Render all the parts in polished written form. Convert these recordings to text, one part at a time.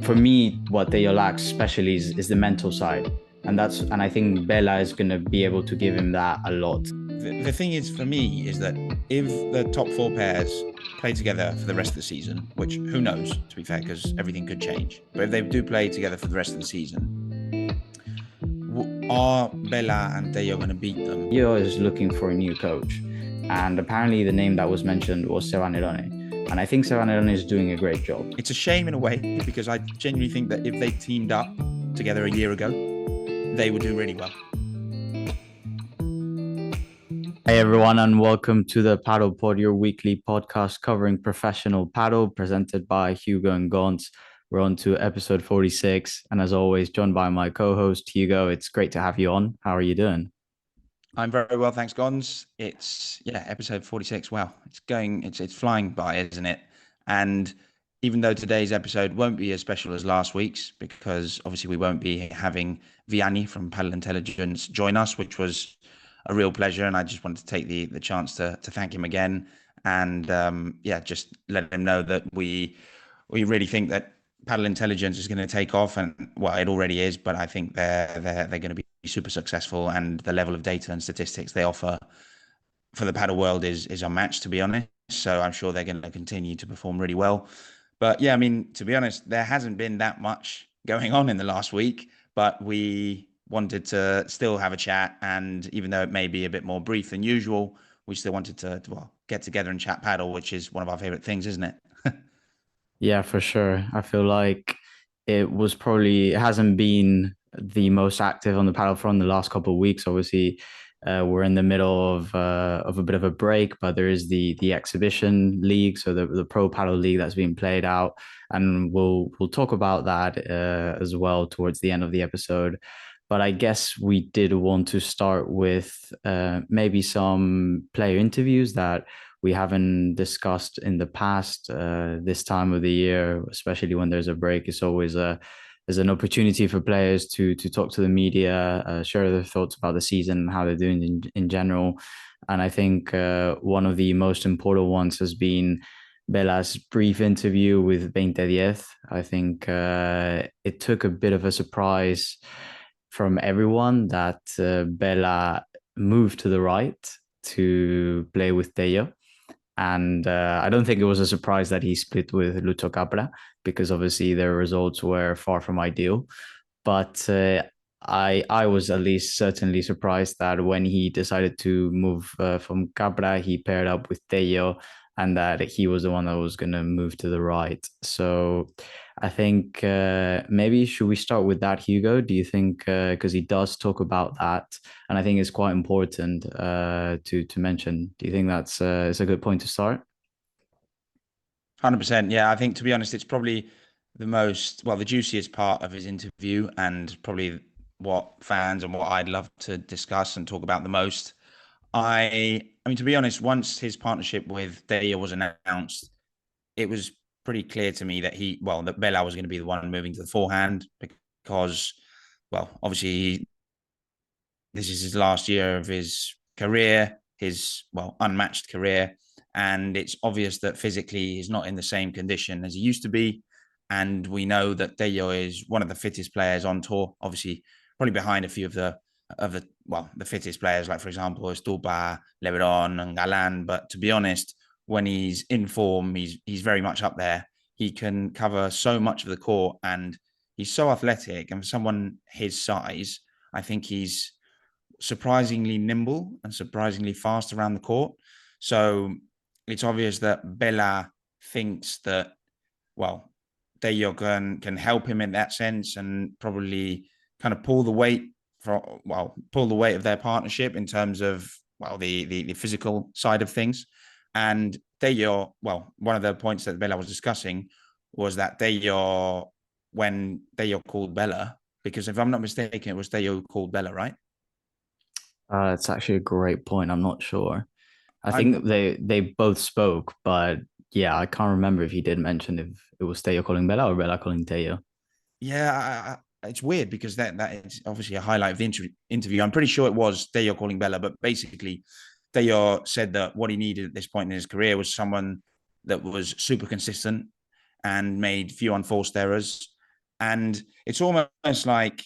For me, what Tello lacks especially is the mental side. And I think Bela is gonna be able to give him that a lot. The thing is, for me, is that if the top four pairs play together for the rest of the season, which who knows, to be fair, because everything could change, but if they do play together for the rest of the season, are Bela and Tello going to beat them? Tello is looking for a new coach, and apparently the name that was mentioned was Sevanirone. And I think Sevanirone is doing a great job. It's a shame in a way, because I genuinely think that if they teamed up together a year ago, they would do really well. Hey everyone, and welcome to the Paddle Pod, your weekly podcast covering professional paddle, presented by Hugo and Gons. We're on to episode 46, and as always, joined by my co-host Hugo. It's great to have you on. How are you doing? I'm very well, thanks, Gons. It's episode 46. Wow, it's flying by, isn't it? And even though today's episode won't be as special as last week's, because obviously we won't be having Vianney from Paddle Intelligence join us, which was a real pleasure, and I just wanted to take the chance to thank him again, and just let him know that we really think that Paddle Intelligence is going to take off, and well, it already is, but I think they're going to be super successful, and the level of data and statistics they offer for the paddle world is unmatched, to be honest. So I'm sure they're going to continue to perform really well. But yeah, I mean, to be honest, there hasn't been that much going on in the last week, but we wanted to still have a chat, and even though it may be a bit more brief than usual, we still wanted to get together and chat paddle, which is one of our favorite things, isn't it? Yeah, for sure. I feel like it hasn't been the most active on the paddle front the last couple of weeks. Obviously, we're in the middle of a bit of a break, but there is the exhibition league, so the Pro Padel League that's being played out, and we'll talk about that as well towards the end of the episode. But I guess we did want to start with maybe some player interviews that we haven't discussed in the past. This time of the year, especially when there's a break, it's always there's an opportunity for players to talk to the media, share their thoughts about the season and how they're doing in general. And I think one of the most important ones has been Bela's brief interview with VeinteDiez. I think it took a bit of a surprise from everyone that Bela moved to the right to play with Tello. And I don't think it was a surprise that he split with Lucho Capra, because obviously their results were far from ideal. But I was at least certainly surprised that when he decided to move from Capra, he paired up with Tello, and that he was the one that was going to move to the right. So I think maybe should we start with that, Hugo? Do you think, because he does talk about that, and I think it's quite important to mention. Do you think that's is a good point to start? 100%. Yeah, I think, to be honest, it's probably the juiciest part of his interview, and probably what fans and what I'd love to discuss and talk about the most. I mean, to be honest, once his partnership with Daya was announced, it was pretty clear to me that that Bela was going to be the one moving to the forehand, because, well, obviously this is his last year of his career, his unmatched career, and it's obvious that physically he's not in the same condition as he used to be. And we know that Tello is one of the fittest players on tour, obviously probably behind a few of the fittest players, like, for example, Estupa, Lebron, and Galan. But to be honest, when he's in form, he's very much up there. He can cover so much of the court, and he's so athletic. And for someone his size, I think he's surprisingly nimble and surprisingly fast around the court. So it's obvious that Bela thinks that, well, Tello can help him in that sense, and probably kind of pull the weight of their partnership in terms of, the physical side of things. And Tello, one of the points that Bela was discussing was that when Tello called Bela, because if I'm not mistaken, it was Tello who called Bela, right? It's actually a great point. I'm not sure. I think I'm they both spoke, but yeah, I can't remember if he did mention if it was Tello calling Bela or Bela calling Tello. Yeah, it's weird, because that is obviously a highlight of the interview. I'm pretty sure it was Tello calling Bela, but basically, Tello said that what he needed at this point in his career was someone that was super consistent and made few unforced errors. And it's almost like,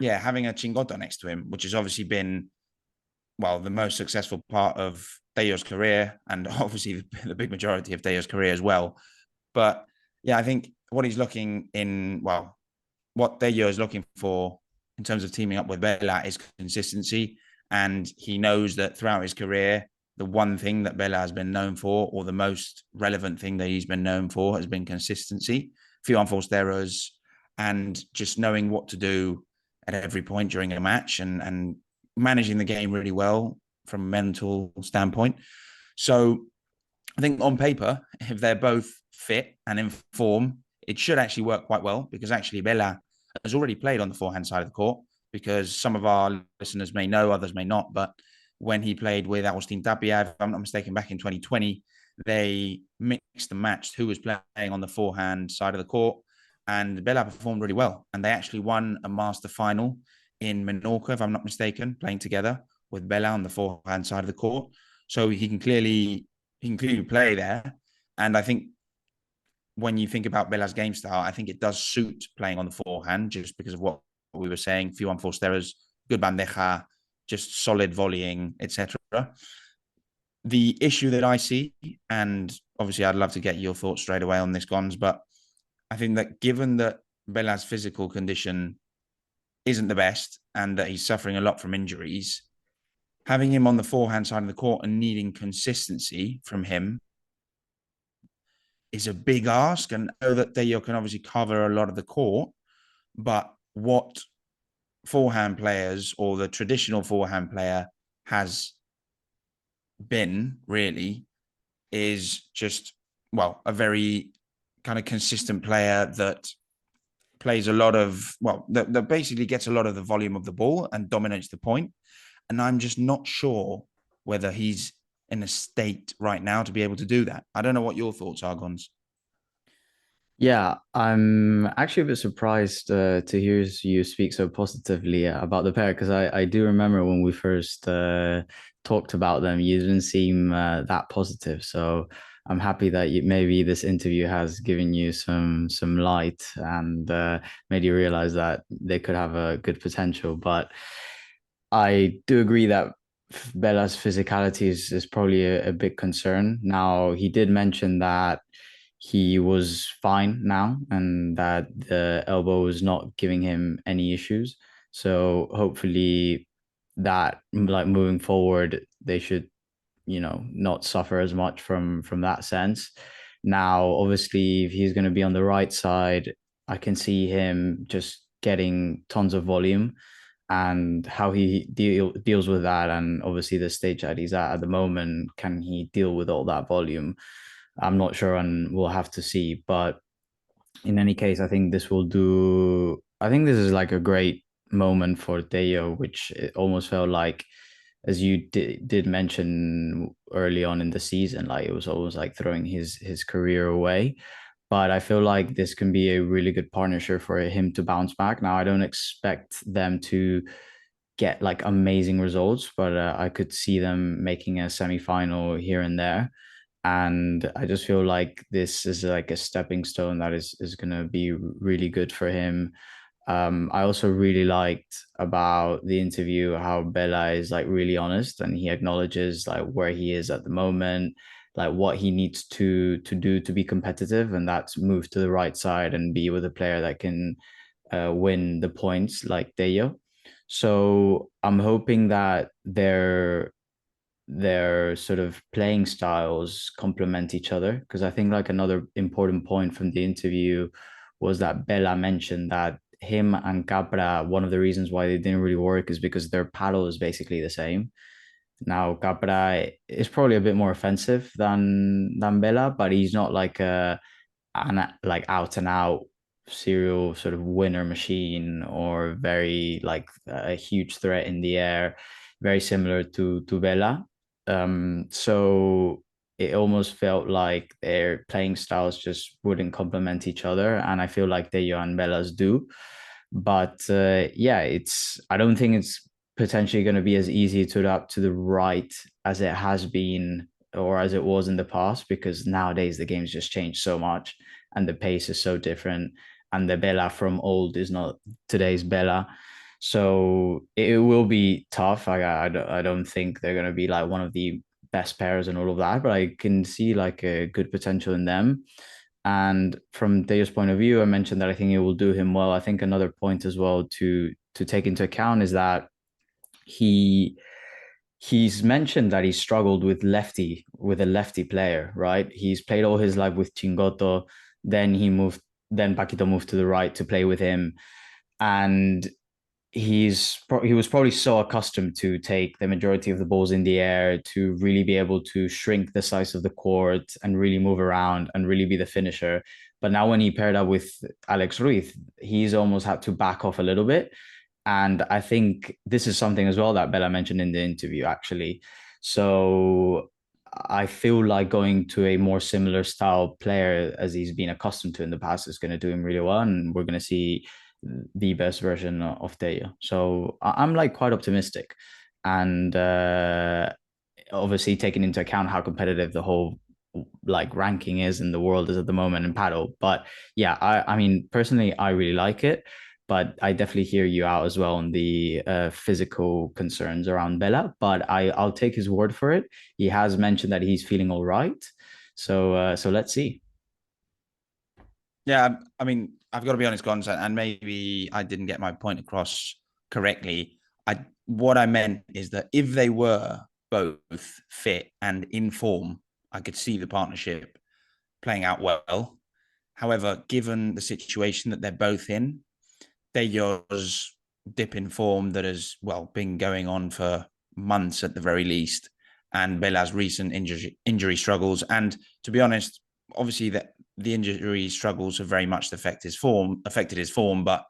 yeah, having a Chingota next to him, which has obviously been, well, the most successful part of Tello's career, and obviously the big majority of Tello's career as well. But yeah, I think what he's looking in, well, what Tello is looking for in terms of teaming up with Bela is consistency. And he knows that throughout his career, the one thing that Bela has been known for, or the most relevant thing that he's been known for, has been consistency, few unforced errors, and just knowing what to do at every point during a match, and managing the game really well from a mental standpoint. So I think on paper, if they're both fit and in form, it should actually work quite well, because actually Bela has already played on the forehand side of the court, because some of our listeners may know, others may not, but when he played with Agustín Tapia, if I'm not mistaken, back in 2020, they mixed and matched who was playing on the forehand side of the court, and Bela performed really well. And they actually won a master final in Menorca, if I'm not mistaken, playing together with Bela on the forehand side of the court. So he can clearly play there. And I think when you think about Bela's game style, I think it does suit playing on the forehand, just because of what we were saying, few unforced errors, good bandeja, just solid volleying, etc. The issue that I see, and obviously I'd love to get your thoughts straight away on this, Gons, but I think that given that Bela's physical condition isn't the best and that he's suffering a lot from injuries, having him on the forehand side of the court and needing consistency from him is a big ask. And I know that Tello can obviously cover a lot of the court, but what forehand players, or the traditional forehand player, has been really is just, well, a very kind of consistent player that plays a lot of, well, that basically gets a lot of the volume of the ball and dominates the point. And I'm just not sure whether he's in a state right now to be able to do that. I don't know what your thoughts are, Gons. Yeah, I'm actually a bit surprised to hear you speak so positively about the pair, because I do remember when we first talked about them, you didn't seem that positive. So I'm happy that maybe this interview has given you some light and made you realize that they could have a good potential. But I do agree that Bella's physicality is probably a big concern. Now, he did mention that he was fine now and that the elbow was not giving him any issues. So hopefully that, like, moving forward, they should, not suffer as much from that sense. Now, obviously, if he's going to be on the right side, I can see him just getting tons of volume, and how he deals with that, and obviously the stage that he's at the moment, can he deal with all that volume? I'm not sure, and we'll have to see. But in any case, I think this is like a great moment for Tello, which it almost felt like, as you did mention early on in the season, like it was almost like throwing his career away. But I feel like this can be a really good partnership for him to bounce back. Now, I don't expect them to get like amazing results, but I could see them making a semi-final here and there. And I just feel like this is like a stepping stone that is going to be really good for him. I also really liked about the interview how Bela is like really honest, and he acknowledges like where he is at the moment, like what he needs to do to be competitive, and that's move to the right side and be with a player that can win the points like Tello. So I'm hoping that their sort of playing styles complement each other, because I think like another important point from the interview was that Bela mentioned that him and Capra, one of the reasons why they didn't really work is because their paddle is basically the same. Now Capra is probably a bit more offensive than Bela, but he's not like like out and out serial sort of winner machine, or very like a huge threat in the air, very similar to Bela. So it almost felt like their playing styles just wouldn't complement each other, and I feel like Tello and Bela's do. But yeah, I don't think it's potentially going to be as easy to adapt to the right as it has been or as it was in the past, because nowadays the game's just changed so much and the pace is so different. and the Bela from old is not today's Bela. So it will be tough. I don't think they're going to be like one of the best pairs and all of that, but I can see like a good potential in them. And from Teo's point of view, I mentioned that I think it will do him well. I think another point as well to take into account is that he he's mentioned that he struggled with a lefty player, right? He's played all his life with Chingoto, then Paquito moved to the right to play with him, and he was probably so accustomed to take the majority of the balls in the air, to really be able to shrink the size of the court and really move around and really be the finisher. But now when he paired up with Alex Ruiz, he's almost had to back off a little bit. And I think this is something as well that Bella mentioned in the interview, actually. So I feel like going to a more similar style player as he's been accustomed to in the past is going to do him really well. And we're going to see the best version of Tello. So I'm like quite optimistic. And obviously taking into account how competitive the whole like ranking is in the world is at the moment in paddle. But yeah, I mean, personally, I really like it. But I definitely hear you out as well on the physical concerns around Bella. But I'll take his word for it. He has mentioned that he's feeling all right. So let's see. Yeah, I mean, I've got to be honest, Gonz, and maybe I didn't get my point across correctly. What I meant is that if they were both fit and in form, I could see the partnership playing out well. However, given the situation that they're both in, Tello's dip in form that has, well, been going on for months at the very least, and Bela's recent injury struggles. And to be honest, obviously that the injury struggles have very much affected his form, but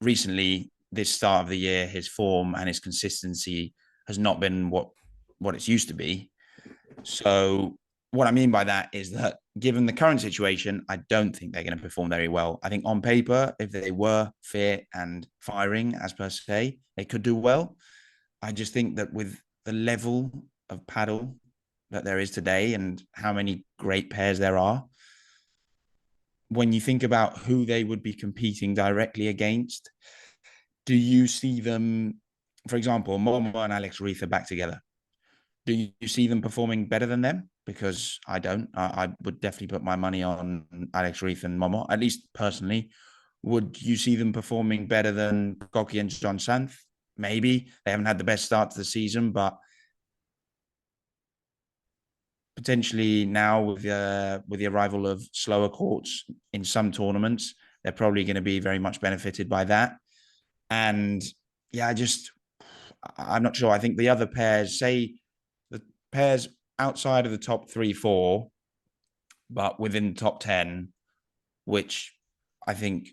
recently, this start of the year, his form and his consistency has not been what it's used to be. So what I mean by that is that given the current situation, I don't think they're going to perform very well. I think on paper, if they were fit and firing as per se, they could do well. I just think that with the level of paddle that there is today and how many great pairs there are, when you think about who they would be competing directly against, do you see them, for example, Momo and Alex Ruiz are back together? Do you see them performing better than them? Because I don't. I would definitely put my money on Alex Ruiz and Momo, at least personally. Would you see them performing better than Goki and John Santh? Maybe. They haven't had the best start to the season, but potentially now with the arrival of slower courts in some tournaments, they're probably going to be very much benefited by that. And yeah, I'm not sure. I think the other pairs, say the pairs outside of the top 3, 4, but within the top 10, which I think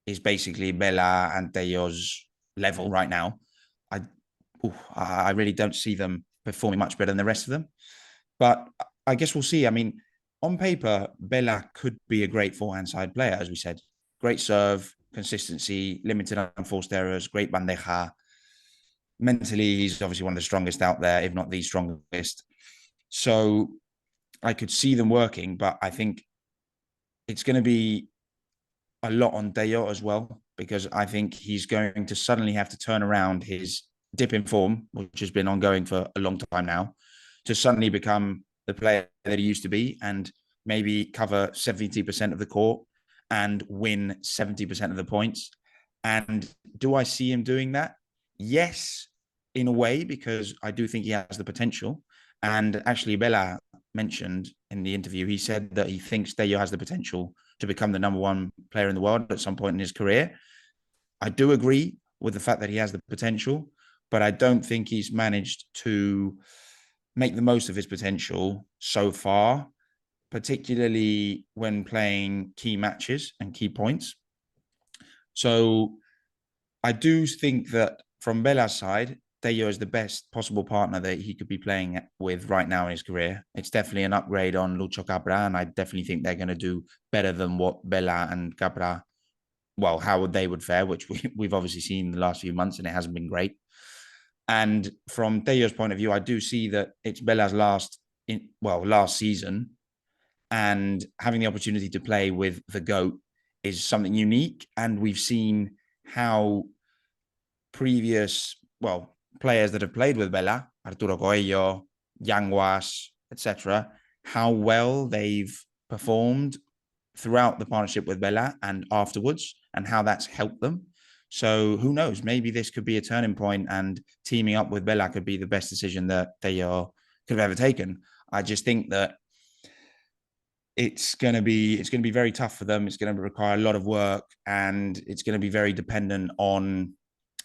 is basically Bela and Tello's level right now. I really don't see them performing much better than the rest of them. But I guess we'll see. I mean, on paper, Bela could be a great forehand side player, as we said. Great serve, consistency, limited unforced errors, great bandeja. Mentally, he's obviously one of the strongest out there, if not the strongest. So I could see them working, but I think it's going to be a lot on Tello as well, because I think he's going to suddenly have to turn around his dip in form, which has been ongoing for a long time now, to suddenly become the player that he used to be and maybe cover 70% of the court and win 70% of the points. And do I see him doing that? Yes, in a way, because I do think he has the potential. And actually, Bela mentioned in the interview, he said that he thinks Tello has the potential to become the number one player in the world at some point in his career. I do agree with the fact that he has the potential, but I don't think he's managed to make the most of his potential so far, particularly when playing key matches and key points. So I do think that from Bela's side, Tello is the best possible partner that he could be playing with right now in his career. It's definitely an upgrade on Lucho Capra, and I definitely think they're going to do better than what Bela and Capra, well, how they would fare, which we've obviously seen in the last few months, and it hasn't been great. And from Tello's point of view, I do see that it's Bela's last season, and having the opportunity to play with the GOAT is something unique, and we've seen how previous, well, players that have played with Bela, Arturo Coelho, Yanguas, etc., how well they've performed throughout the partnership with Bela and afterwards, and how that's helped them. So who knows? Maybe this could be a turning point, and teaming up with Bela could be the best decision that they could have ever taken. I just think that it's going to be very tough for them. It's going to require a lot of work, and it's going to be very dependent on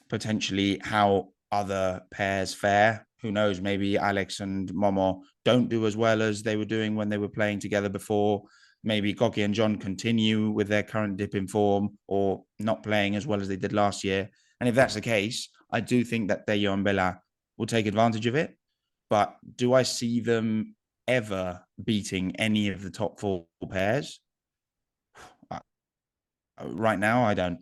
potentially how other pairs fare. Who knows? Maybe Alex and Momo don't do as well as they were doing when they were playing together before. Maybe Goki and John continue with their current dip in form, or not playing as well as they did last year. And if that's the case, I do think that Tello and Bela will take advantage of it. But do I see them ever beating any of the top four pairs? Right now, I don't.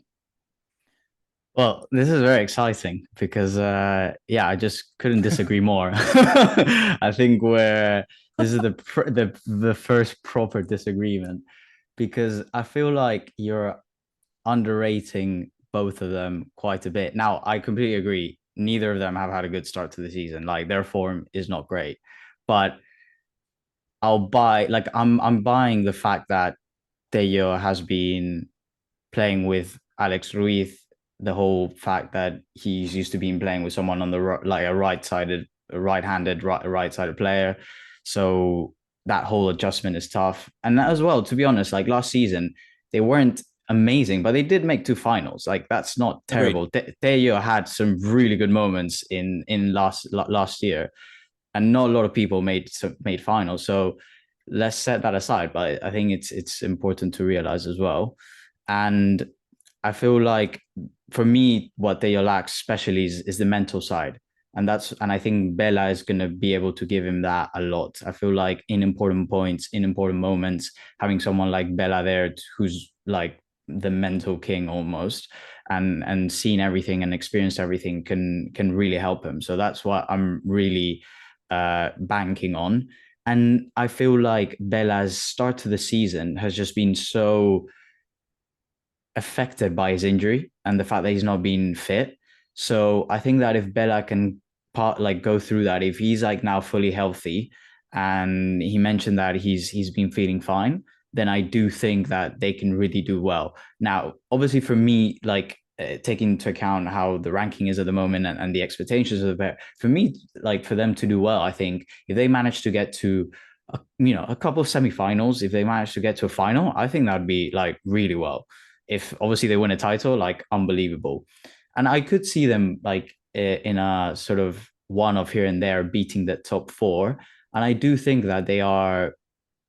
Well, this is very exciting because yeah, I just couldn't disagree more. I think where this is the first proper disagreement, because I feel like you're underrating both of them quite a bit. Now, I completely agree. Neither of them have had a good start to the season. Like their form is not great. But I'm buying the fact that Tello has been playing with Alex Ruiz, the whole fact that he's used to being playing with someone on the like a right-handed, right-sided player. So that whole adjustment is tough. And as well, to be honest, like last season, they weren't amazing, but they did make two finals. Like that's not Agreed. terrible. Tello had some really good moments in last year, and not a lot of people made finals. So let's set that aside. But I think it's important to realize as well. And I feel like for me, what they lack especially is the mental side. And I think Bela is gonna be able to give him that a lot. I feel like in important points, in important moments, having someone like Bela there who's like the mental king almost, and seen everything and experienced everything can really help him. So that's what I'm really banking on. And I feel like Bela's start to the season has just been so affected by his injury and the fact that he's not being fit. So I think that if Bela can go through that, if he's like now fully healthy, and he mentioned that he's been feeling fine, then I do think that they can really do well. Now, obviously, for me, like taking into account how the ranking is at the moment, and the expectations of the pair, for me, like for them to do well, I think if they manage to get to a couple of semifinals, if they manage to get to a final, I think that'd be like really well. If obviously they win a title, like unbelievable. And I could see them like in a sort of one of here and there beating the top four. And I do think that they are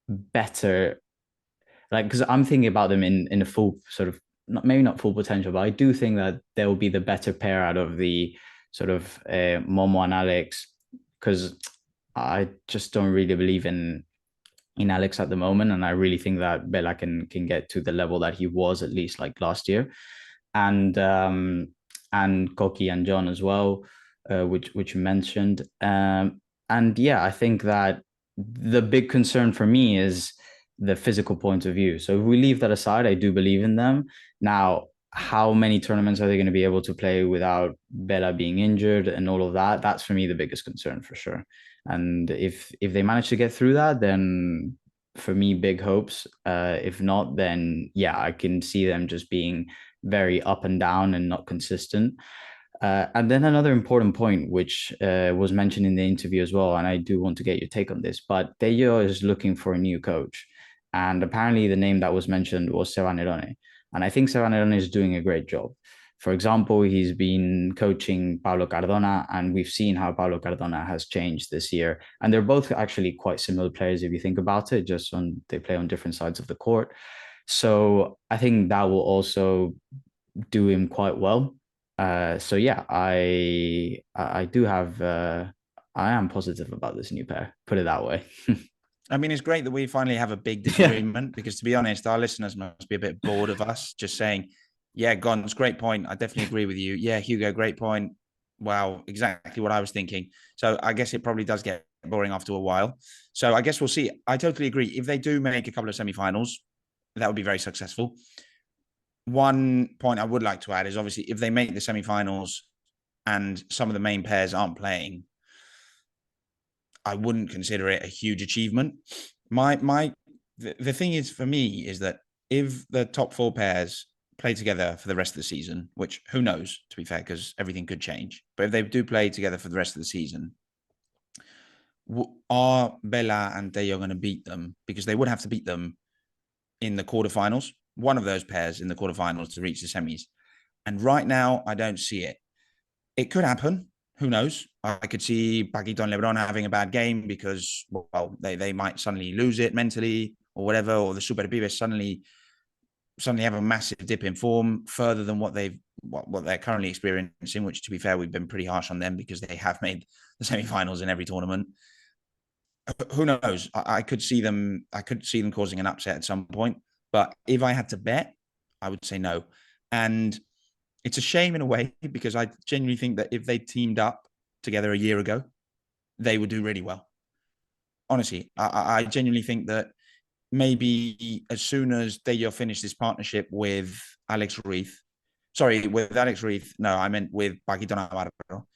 better, like because I'm thinking about them in a full sort of maybe not full potential, but I do think that they'll be the better pair out of the sort of Momo and Alex, because I just don't really believe in Alex at the moment, and I really think that Bela can get to the level that he was at least like last year, and Koki and John as well, which you mentioned, and yeah, I think that the big concern for me is the physical point of view. So if we leave that aside, I do believe in them. Now, how many tournaments are they going to be able to play without Bela being injured and all of that? That's for me the biggest concern for sure. And if they manage to get through that, then for me, big hopes. If not, then yeah, I can see them just being very up and down and not consistent. And then another important point, which was mentioned in the interview as well, and I do want to get your take on this, but Tello is looking for a new coach. And apparently the name that was mentioned was Sevanerone. And I think Sevanerone is doing a great job. For example, he's been coaching Pablo Cardona, and we've seen how Pablo Cardona has changed this year. And they're both actually quite similar players if you think about it, just on they play on different sides of the court. So I think that will also do him quite well. So yeah, I do have I am positive about this new pair. Put it that way. I mean, it's great that we finally have a big Yeah. disagreement because, to be honest, our listeners must be a bit bored of us just saying, yeah, Gons, great point. I definitely agree with you. Yeah, Hugo, great point. Wow, exactly what I was thinking. So I guess it probably does get boring after a while. So I guess we'll see. I totally agree. If they do make a couple of semifinals, that would be very successful. one point I would like to add is obviously if they make the semi-finals and some of the main pairs aren't playing, I wouldn't consider it a huge achievement. The thing is for me is that if the top four pairs play together for the rest of the season, which who knows, to be fair, because everything could change. But if they do play together for the rest of the season, are Bela and Tello going to beat them? Because they would have to beat them in the quarterfinals, one of those pairs in the quarterfinals to reach the semis. And right now, I don't see it. It could happen. Who knows? I could see Paquito and Lebron having a bad game because, well, they might suddenly lose it mentally or whatever, or the Super Pibes suddenly have a massive dip in form further than what they're currently experiencing, which, to be fair, we've been pretty harsh on them because they have made the semi-finals in every tournament. Who knows? I could see them causing an upset at some point. But if I had to bet, I would say no. And it's a shame in a way because I genuinely think that if they teamed up together a year ago, they would do really well. Honestly, I genuinely think that maybe as soon as Tello finished this partnership with Alex Ruiz, no, I meant with Paquito Navarro.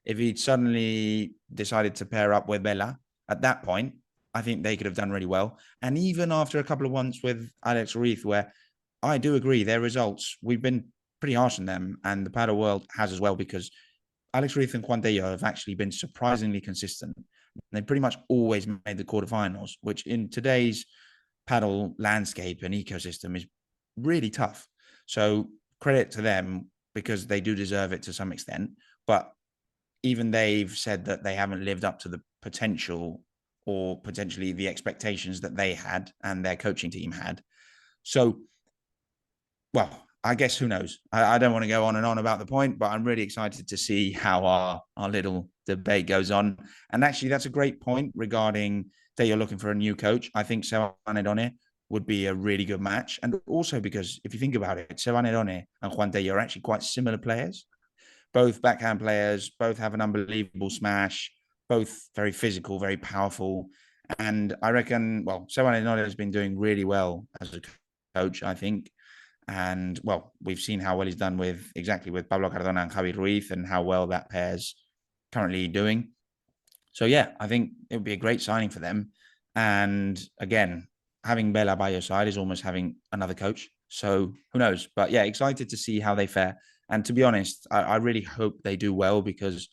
If he'd suddenly decided to pair up with Bela at that point, I think they could have done really well. And even after a couple of months with Alex Ruiz, where I do agree their results, we've been pretty harsh on them, and the paddle world has as well, because Alex Ruiz and Juan Tello have actually been surprisingly consistent. They pretty much always made the quarterfinals, which in today's paddle landscape and ecosystem is really tough. So credit to them because they do deserve it to some extent. But even they've said that they haven't lived up to the potential or potentially the expectations that they had and their coaching team had. So, well, I guess who knows? I don't want to go on and on about the point, but I'm really excited to see how our little debate goes on. And actually, that's a great point regarding that you're looking for a new coach. I think Sevan would be a really good match. And also because if you think about it, Sevan and Juan Tello are actually quite similar players. Both backhand players, both have an unbelievable smash, both very physical, very powerful. And I reckon, well, Sevan has been doing really well as a coach, I think. And, well, we've seen how well he's done with Pablo Cardona and Javi Ruiz and how well that pair's currently doing. So, yeah, I think it would be a great signing for them. And, again, having Bela by your side is almost having another coach. So, who knows? But, yeah, excited to see how they fare. And to be honest, I really hope they do well because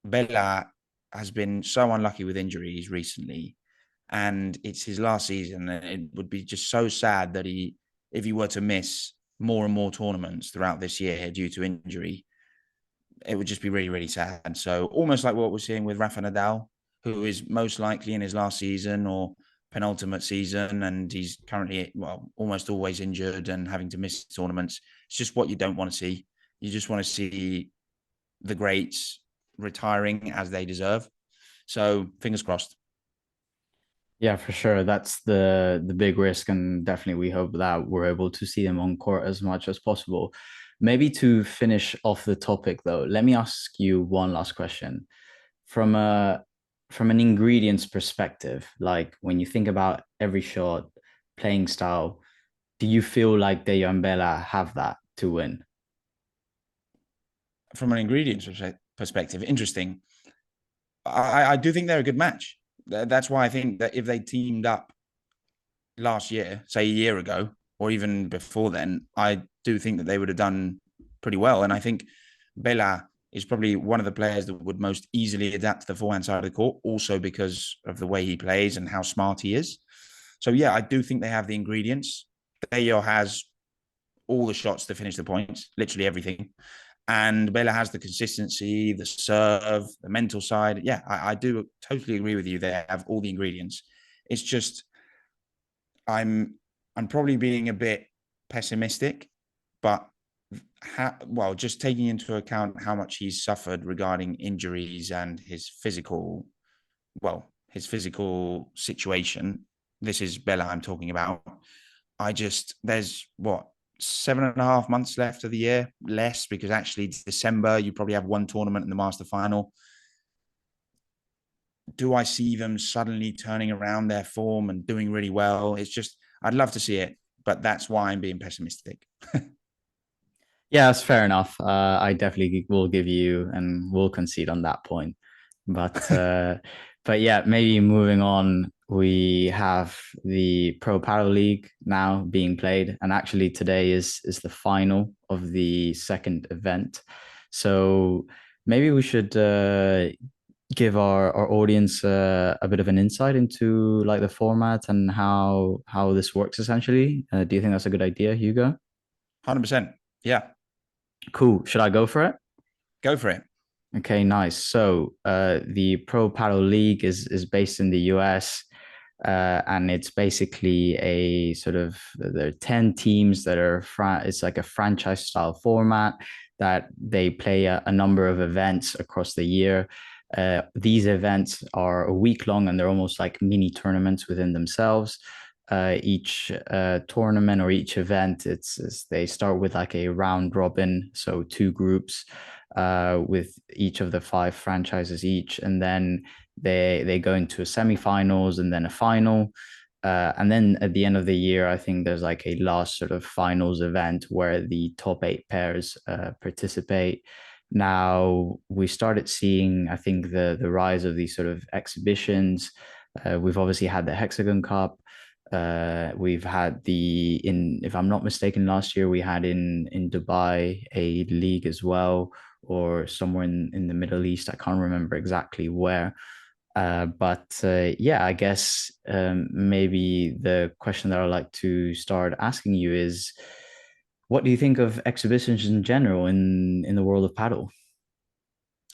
Bela has been so unlucky with injuries recently. And it's his last season. And it would be just so sad that if he were to miss more and more tournaments throughout this year due to injury, it would just be really, really sad. So almost like what we're seeing with Rafa Nadal, who is most likely in his last season or penultimate season, and he's currently, well, almost always injured and having to miss tournaments. It's just what you don't want to see. You just want to see the greats retiring as they deserve. So fingers crossed. Yeah, for sure. That's the big risk, and definitely we hope that we're able to see them on court as much as possible. Maybe to finish off the topic though, let me ask you one last question. From a from an ingredients perspective, like when you think about every shot, playing style, do you feel like Tello and Bela have that to win? From an ingredients perspective, interesting. I do think they're a good match. That's why I think that if they teamed up last year, say a year ago, or even before then, I do think that they would have done pretty well. And I think Bela is probably one of the players that would most easily adapt to the forehand side of the court, also because of the way he plays and how smart he is. So, yeah, I do think they have the ingredients. Tello has all the shots to finish the points, literally everything. And Bela has the consistency, the serve, the mental side. Yeah, I do totally agree with you. They have all the ingredients. It's just I'm probably being a bit pessimistic, but just taking into account how much he's suffered regarding injuries and his physical situation. This is Bela I'm talking about. There's 7.5 months left of the year, less, because actually December, you probably have one tournament in the Master Final. Do I see them suddenly turning around their form and doing really well? It's just, I'd love to see it, but that's why I'm being pessimistic. Yeah, that's fair enough. I definitely will give you and will concede on that point. But but yeah, maybe moving on, we have the Pro Padel League now being played, and actually today is the final of the second event. So maybe we should give our audience a bit of an insight into like the format and how this works essentially. Do you think that's a good idea, Hugo? 100%. Yeah, Cool. Should I go for it? go for it. Okay, nice. So, the Pro Padel League is based in the US, and it's basically a sort of there are 10 teams that are it's like a franchise style format that they play a number of events across the year. These events are a week long and they're almost like mini tournaments within themselves. Each tournament or each event, they start with like a round robin, so two groups with each of the five franchises each, and then they go into a semifinals and then a final. And then at the end of the year, I think there's like a last sort of finals event where the top eight pairs participate. Now we started seeing, I think, the rise of these sort of exhibitions. We've obviously had the Hexagon Cup. We've had if I'm not mistaken, last year we had in Dubai a league as well, or somewhere in the Middle East. I can't remember exactly where. But yeah, I guess maybe the question that I'd like to start asking you is, what do you think of exhibitions in general in the world of paddle?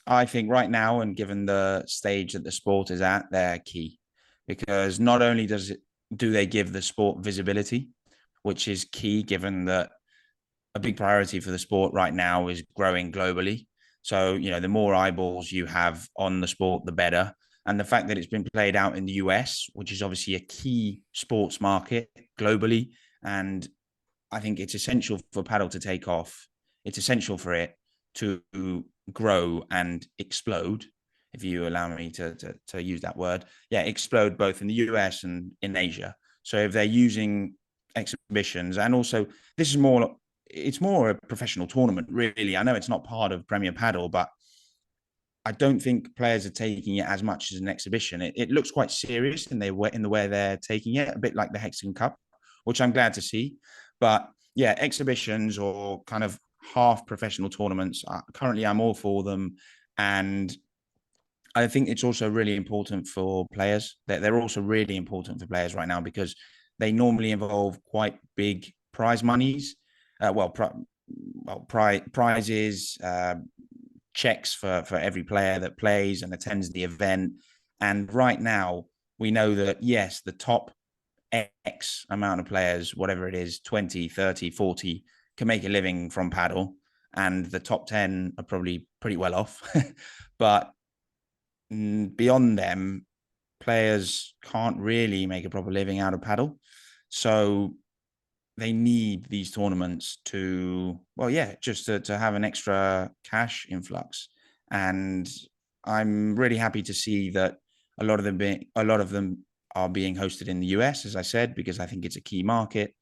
I think right now, and given the stage that the sport is at, they're key because not only do they give the sport visibility, which is key given that a big priority for the sport right now is growing globally. So, the more eyeballs you have on the sport, the better. And the fact that it's been played out in the US, which is obviously a key sports market globally. And I think it's essential for paddle to take off. It's essential for it to grow and explode, if you allow me to use that word. Yeah, explode both in the US and in Asia. So if they're using exhibitions, and also this is more, it's more a professional tournament, really. I know it's not part of Premier Paddle, but I don't think players are taking it as much as an exhibition. It looks quite serious in the way they're taking it, a bit like the Hexagon Cup, which I'm glad to see. But yeah, exhibitions or kind of half professional tournaments. Currently, I'm all for them, and I think it's also really important for players. They're also really important for players right now because they normally involve quite big prize monies. Prizes, checks for every player that plays and attends the event. And right now, we know that, yes, the top X amount of players, whatever it is, 20, 30, 40, can make a living from paddle. And the top 10 are probably pretty well off. But beyond them, players can't really make a proper living out of paddle. So they need these tournaments to, well, yeah, just to have an extra cash influx. And I'm really happy to see that a lot of them are being hosted in the US, as I said, because I think it's a key market.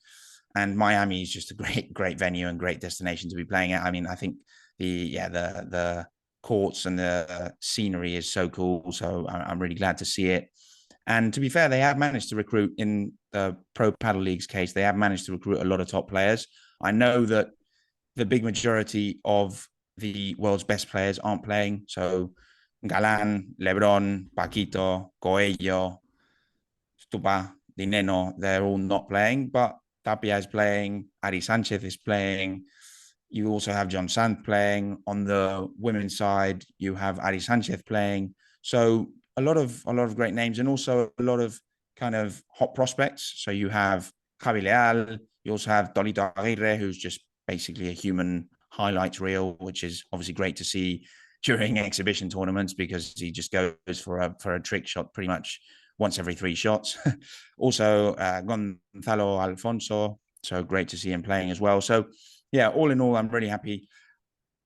And Miami is just a great venue and great destination to be playing at. I mean, I think the courts and the scenery is so cool. So I'm really glad to see it. And to be fair, they have managed to recruit, in the Pro Padel League's case, they have managed to recruit a lot of top players. I know that the big majority of the world's best players aren't playing. So Galan, Lebron, Paquito, Coelho, Stupa, Dineno, they're all not playing, but Tapia is playing, Ari Sanchez is playing. You also have John Sant playing. On the women's side, you have Ari Sanchez playing. So a lot of great names, and also a lot of kind of hot prospects. So you have Javi Leal, you also have Tolito Aguirre, who's just basically a human highlights reel, which is obviously great to see during exhibition tournaments because he just goes for a trick shot pretty much once every 3 shots. Also, Gonzalo Alfonso, so great to see him playing as well. So yeah, all in all, I'm really happy.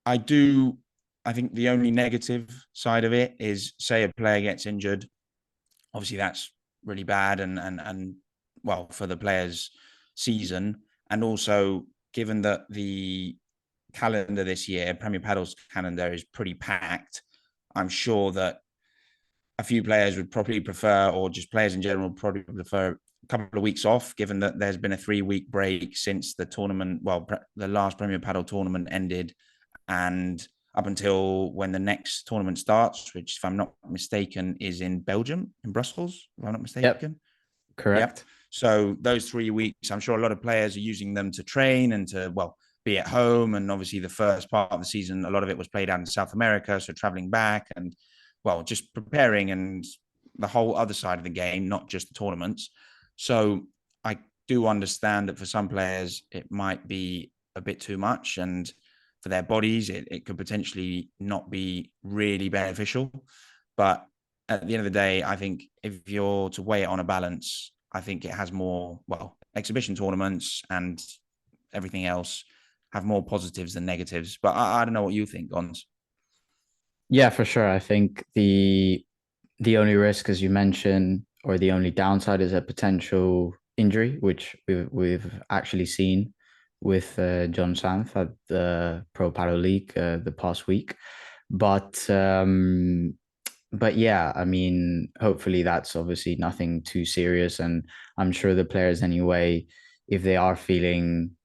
I think the only negative side of it is, say a player gets injured. Obviously, that's really bad, and well, for the player's season, and also given that the calendar this year, Premier Padel's calendar, is pretty packed, I'm sure that a few players would probably prefer, or just players in general probably prefer, a couple of weeks off, given that there's been a 3-week break since the tournament, well, the last Premier Padel tournament ended, and up until when the next tournament starts, which, if I'm not mistaken, is in Belgium, in Brussels, if I'm not Yep, mistaken. Yep. correct. So those 3 weeks, I'm sure a lot of players are using them to train and to, well, be at home. And obviously the first part of the season, a lot of it was played out in South America. So traveling back and, well, just preparing and the whole other side of the game, not just the tournaments. So I do understand that for some players, it might be a bit too much. And for their bodies, it could potentially not be really beneficial. But at the end of the day, I think if you're to weigh it on a balance, I think it has more, well, exhibition tournaments and everything else have more positives than negatives. But I don't know what you think, Gons. Yeah, for sure. I think the only risk, as you mentioned, or the only downside is a potential injury, which we've actually seen with John Santh at the Pro Padel League the past week. But but yeah, I mean, hopefully that's obviously nothing too serious, and I'm sure the players anyway, if they are feeling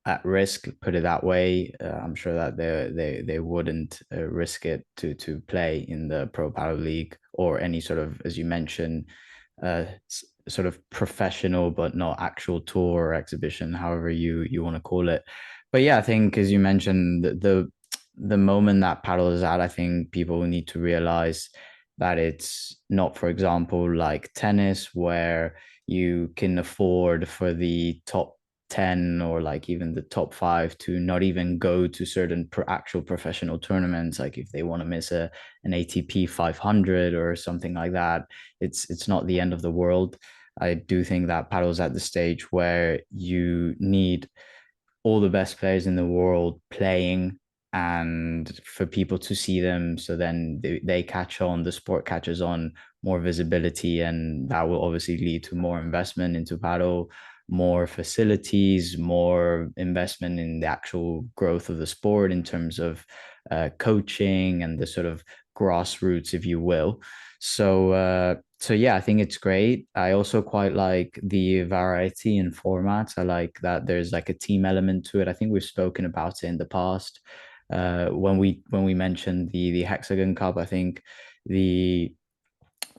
at risk, put it that way. I'm sure that they wouldn't risk it to play in the Pro Padel League or any sort of, as you mentioned, sort of professional but not actual tour or exhibition, however you want to call it. But yeah, I think as you mentioned, the moment that paddle is at, I think people need to realize that it's not, for example, like tennis, where you can afford for the top 10 or like even the top five to not even go to certain actual professional tournaments. Like if they want to miss an ATP 500 or something like that, it's not the end of the world. I do think that paddle's at the stage where you need all the best players in the world playing and for people to see them, so then they catch on, the sport catches on, more visibility, and that will obviously lead to more investment into paddle, more facilities, more investment in the actual growth of the sport in terms of coaching and the sort of grassroots, if you will. So yeah, I think it's great. I also quite like the variety in formats. I like that there's like a team element to it. I think we've spoken about it in the past. When we mentioned the Hexagon Cup, I think the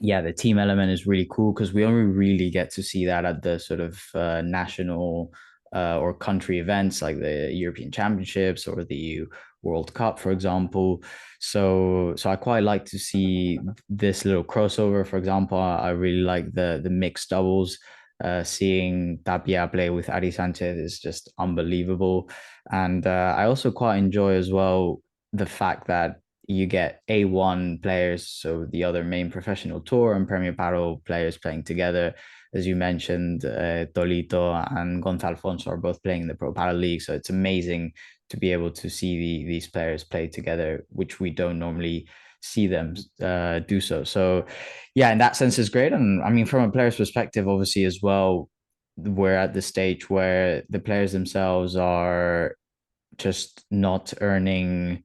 the team element is really cool because we only really get to see that at the sort of national or country events like the European Championships or the World Cup, for example. So I quite like to see this little crossover. For example, I really like the mixed doubles. Seeing Tapia play with Ari Sanchez is just unbelievable, and I also quite enjoy as well the fact that you get A1 players, so the other main professional tour and Premier Padel players playing together. As you mentioned, Tolito and Gonzalo Alfonso are both playing in the Pro Padel League, so it's amazing to be able to see these players play together, which we don't normally see them do so. So, yeah, in that sense, is great. And I mean, from a player's perspective, obviously as well, we're at the stage where the players themselves are just not earning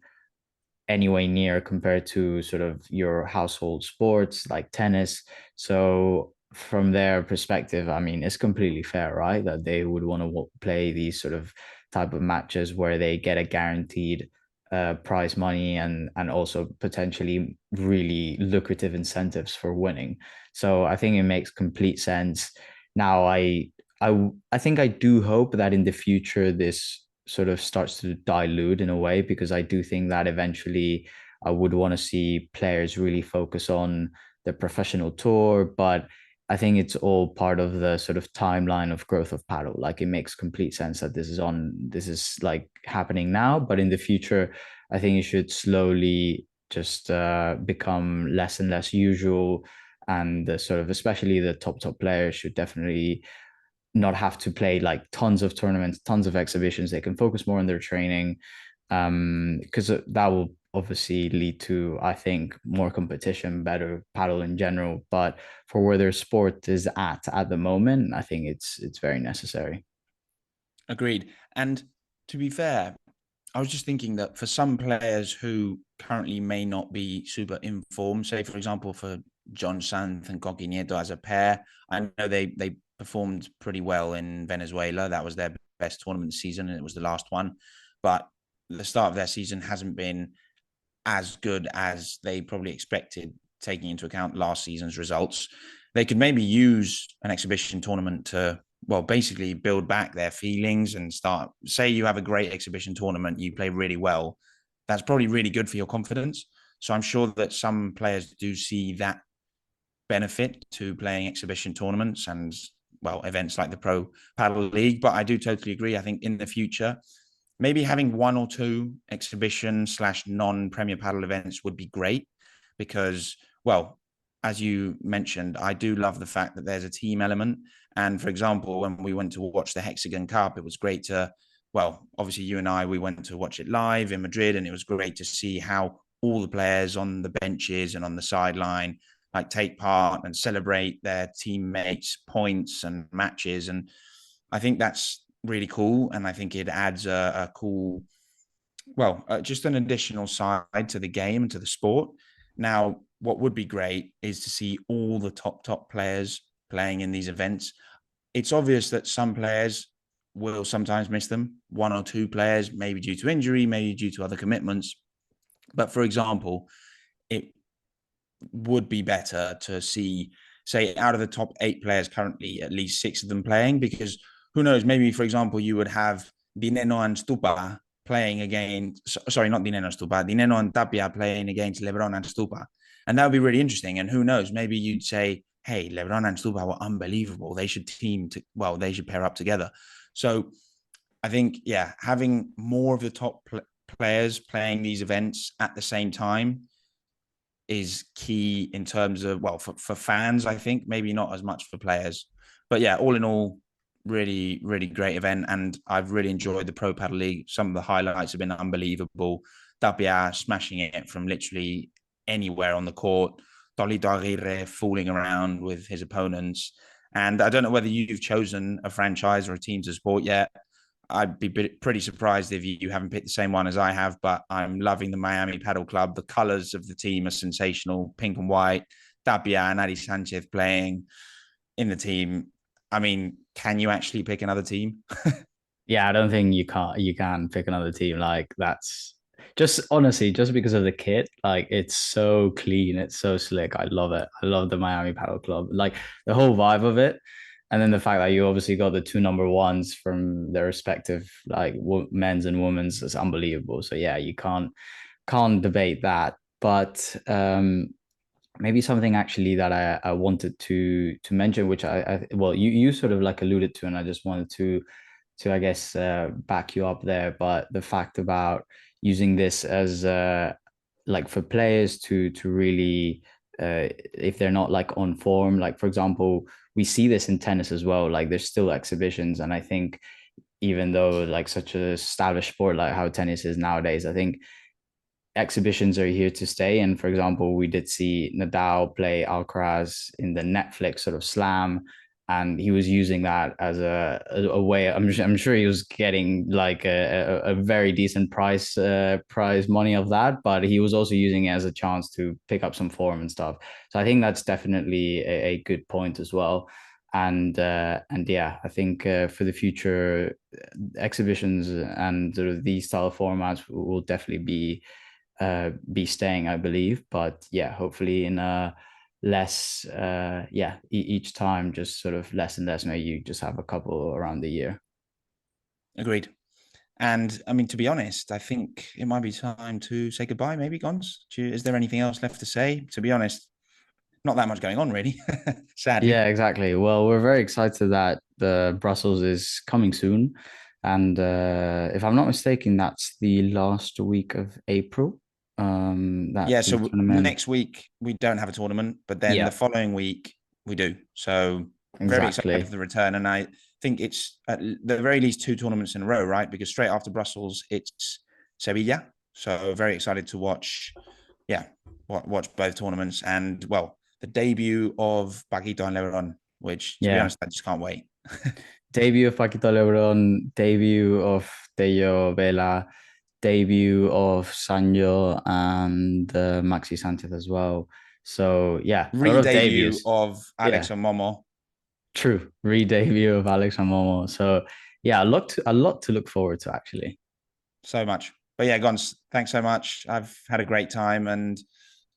anywhere near compared to sort of your household sports like tennis. So from their perspective, I mean, it's completely fair, right? That they would want to play these sort of type of matches where they get a guaranteed prize money and also potentially really lucrative incentives for winning. So I think it makes complete sense. Now, I think I do hope that in the future this sort of starts to dilute in a way, because I do think that eventually I would want to see players really focus on the professional tour. But I think it's all part of the sort of timeline of growth of paddle. Like it makes complete sense that this is like happening now, but in the future, I think it should slowly just become less and less usual. And the sort of, especially the top players should definitely not have to play like tons of tournaments, tons of exhibitions. They can focus more on their training, because that will obviously lead to, I think, more competition, better paddle in general. But for where their sport is at the moment, I think it's very necessary. Agreed. And to be fair, I was just thinking that for some players who currently may not be super informed, say for example for John Sanz and Coqui Nieto as a pair, I know they performed pretty well in Venezuela. That was their best tournament season, and it was the last one. But the start of their season hasn't been as good as they probably expected, taking into account last season's results. They could maybe use an exhibition tournament to, well, basically build back their feelings and start. Say you have a great exhibition tournament, you play really well. That's probably really good for your confidence. So I'm sure that some players do see that benefit to playing exhibition tournaments and, well, events like the Pro Padel League. But I do totally agree. I think in the future, maybe having one or two exhibition / non-Premier Padel events would be great because, well, as you mentioned, I do love the fact that there's a team element. And for example, when we went to watch the Hexagon Cup, it was great to, well, obviously you and I, we went to watch it live in Madrid, and it was great to see how all the players on the benches and on the sideline like take part and celebrate their teammates' points and matches. And I think that's really cool. And I think it adds a cool, well, just an additional side to the game and to the sport. Now, what would be great is to see all the top players playing in these events. It's obvious that some players will sometimes miss them, one or two players, maybe due to injury, maybe due to other commitments. But for example, it would be better to see, say, out of the top 8 players currently, at least 6 of them playing, because who knows, maybe, for example, you would have Dineno and Stupa playing against, sorry, not Dineno and Stupa, Dineno and Tapia playing against Lebron and Stupa. And that would be really interesting. And who knows, maybe you'd say, hey, Lebron and Stupa were unbelievable. They should they should pair up together. So I think, yeah, having more of the top players playing these events at the same time is key in terms of, well, for fans, I think, maybe not as much for players. But yeah, all in all, really, really great event. And I've really enjoyed the Pro Padel League. Some of the highlights have been unbelievable. Tapia smashing it from literally anywhere on the court. Tolito Aguirre fooling around with his opponents. And I don't know whether you've chosen a franchise or a team to support yet. I'd be pretty surprised if you haven't picked the same one as I have, but I'm loving the Miami Paddle Club. The colors of the team are sensational, pink and white. Tapia and Adi Sanchez playing in the team. I mean, can you actually pick another team? Yeah, I don't think you can pick another team. Like that's just honestly just because of the kit. Like it's so clean, it's so slick. I love it. I love the Miami Paddle Club. Like the whole vibe of it. And then the fact that you obviously got the two number ones from their respective like men's and women's is unbelievable. So yeah, you can't debate that. But maybe something actually that I wanted to mention, which I well you sort of like alluded to, and I just wanted to I guess back you up there. But the fact about using this as like for players to really if they're not like on form, like for example, we see this in tennis as well. Like there's still exhibitions, and I think even though like such a established sport like how tennis is nowadays, I think exhibitions are here to stay. And for example, we did see Nadal play Alcaraz in the Netflix sort of slam, and he was using that as a way. I'm sure he was getting like a very decent prize money of that, but he was also using it as a chance to pick up some form and stuff. So I think that's definitely a good point as well. And yeah, I think for the future, exhibitions and sort of these style of formats will definitely be staying, I believe. But yeah, hopefully in a less each time just sort of less and less. Maybe you just have a couple around the year. Agreed. And I mean, to be honest, I think it might be time to say goodbye, maybe, Gons. Is there anything else left to say? To be honest, not that much going on, really, sadly. Yeah, exactly. Well, we're very excited that the Brussels is coming soon. And if I'm not mistaken, that's the last week of April. That Yeah, the so tournament. next week we don't have a tournament, but then the Yeah, following week we do. So very excited for exactly. the return. And I think it's at the very least 2 tournaments in a row, right? Because straight after Brussels, it's Sevilla. So very excited to watch, yeah, watch both tournaments. And, well, the debut of Paquito and Lebron, which, to be Yeah. honest, I just can't wait. debut of Paquito Lebron, debut of Tello Vela, debut of Sanjo and Maxi Sanchez as well. So yeah, a lot of Re-debut debuts. of Yeah, Alex and Momo. true. Re-debut of Alex and Momo. So yeah, a lot to look forward to actually. So much. But yeah, Gons, thanks so much. I've had a great time and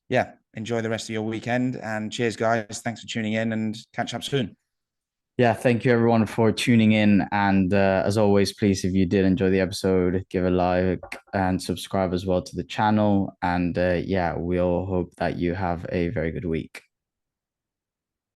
yeah, enjoy the rest of your weekend. And cheers, guys. Thanks for tuning in and catch up soon. Yeah, thank you everyone for tuning in. And as always, please, if you did enjoy the episode, give a like and subscribe as well to the channel. And yeah, we all hope that you have a very good week.